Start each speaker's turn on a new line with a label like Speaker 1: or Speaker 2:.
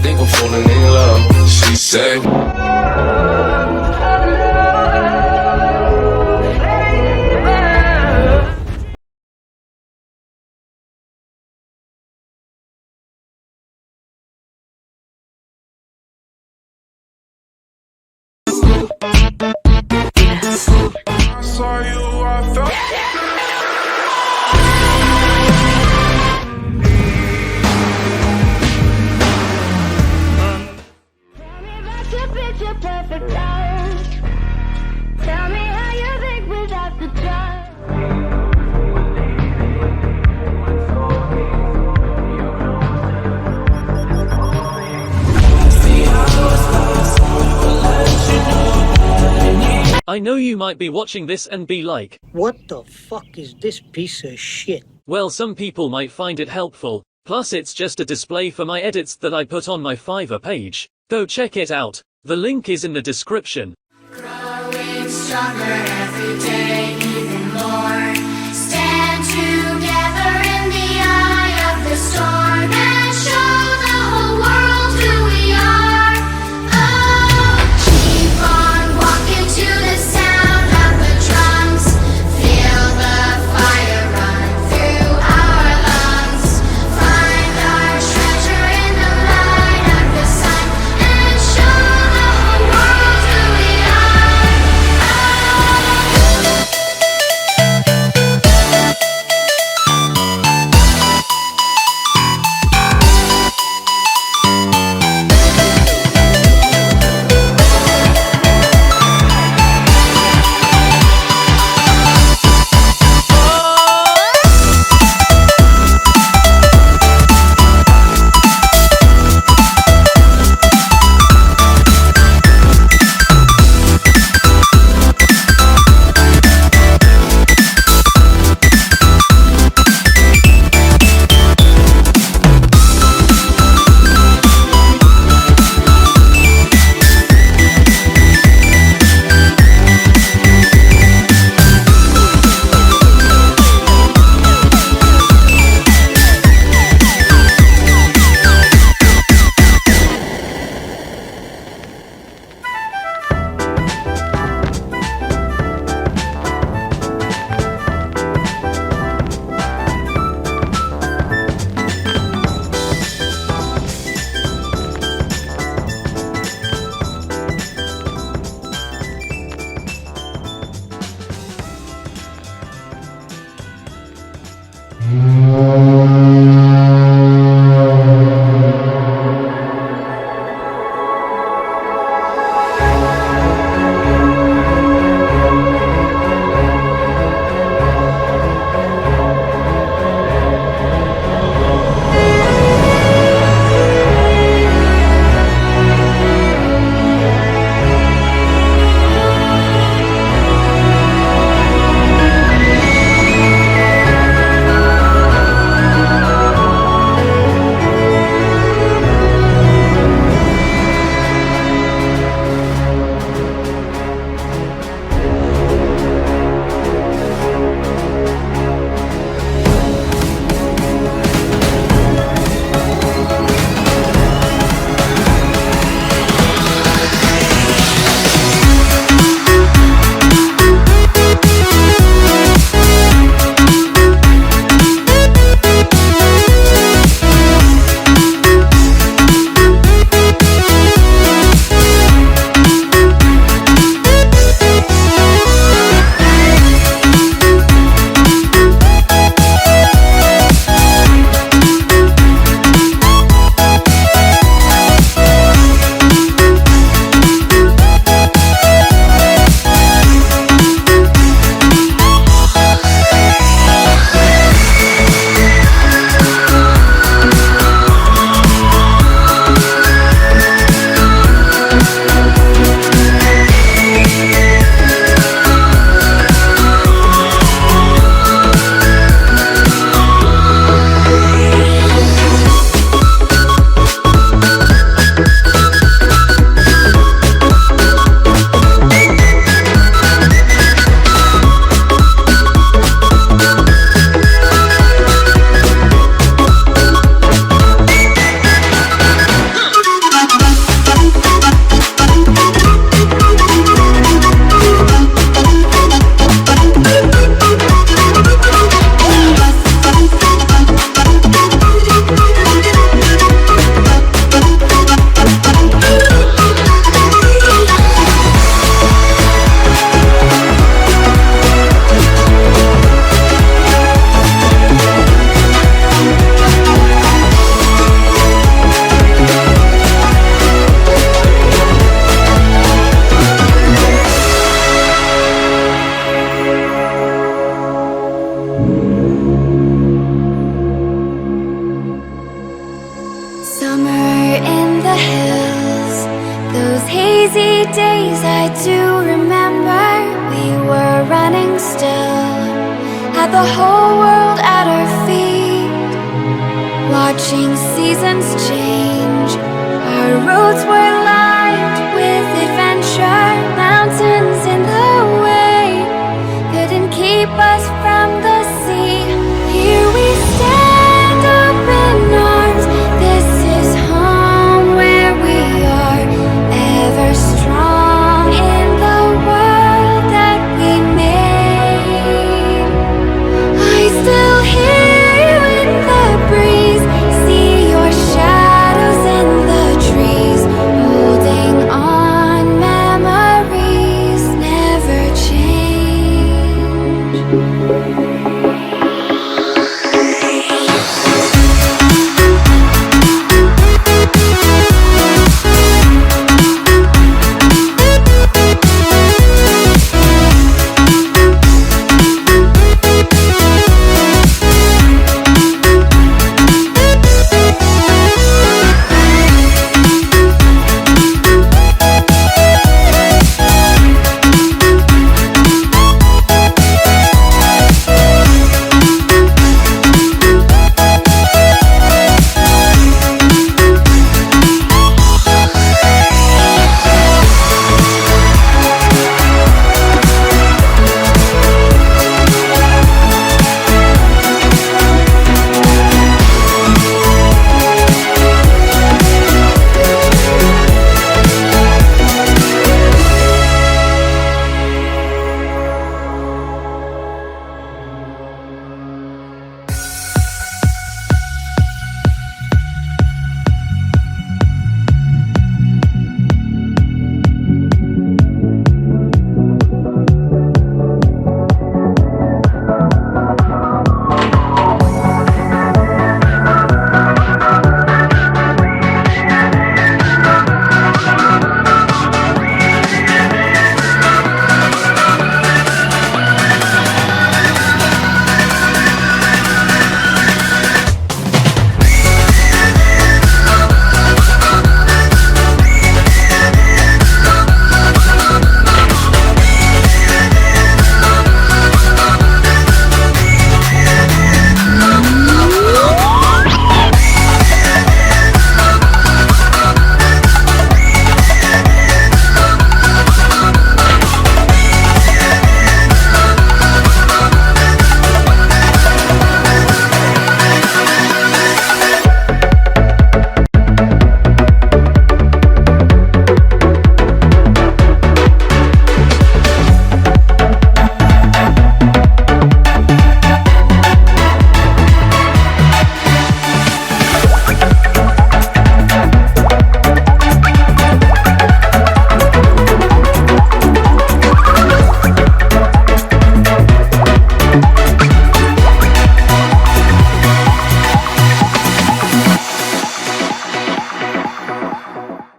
Speaker 1: think I'm falling in love. She said, I saw you, I felt.
Speaker 2: Picture perfect life. Tell me how you think without the drive.
Speaker 3: I know you might be watching this and be like,
Speaker 4: What the fuck is this piece of shit?
Speaker 3: well, some people might find it helpful. Plus it's just a display for my edits that I put on my Fiverr page. Go check it out. The link is in the description.
Speaker 2: Growing stronger every day, even more. Stand together in the eye of the storm and show the whole world who we are. Oh, keep on walking to the sound of the drums. Feel the fire run through our lungs. Find our treasure in the light of the sun and show the whole world who we are. hazy days I do remember. We were running still, had the whole world at our feet, watching seasons change.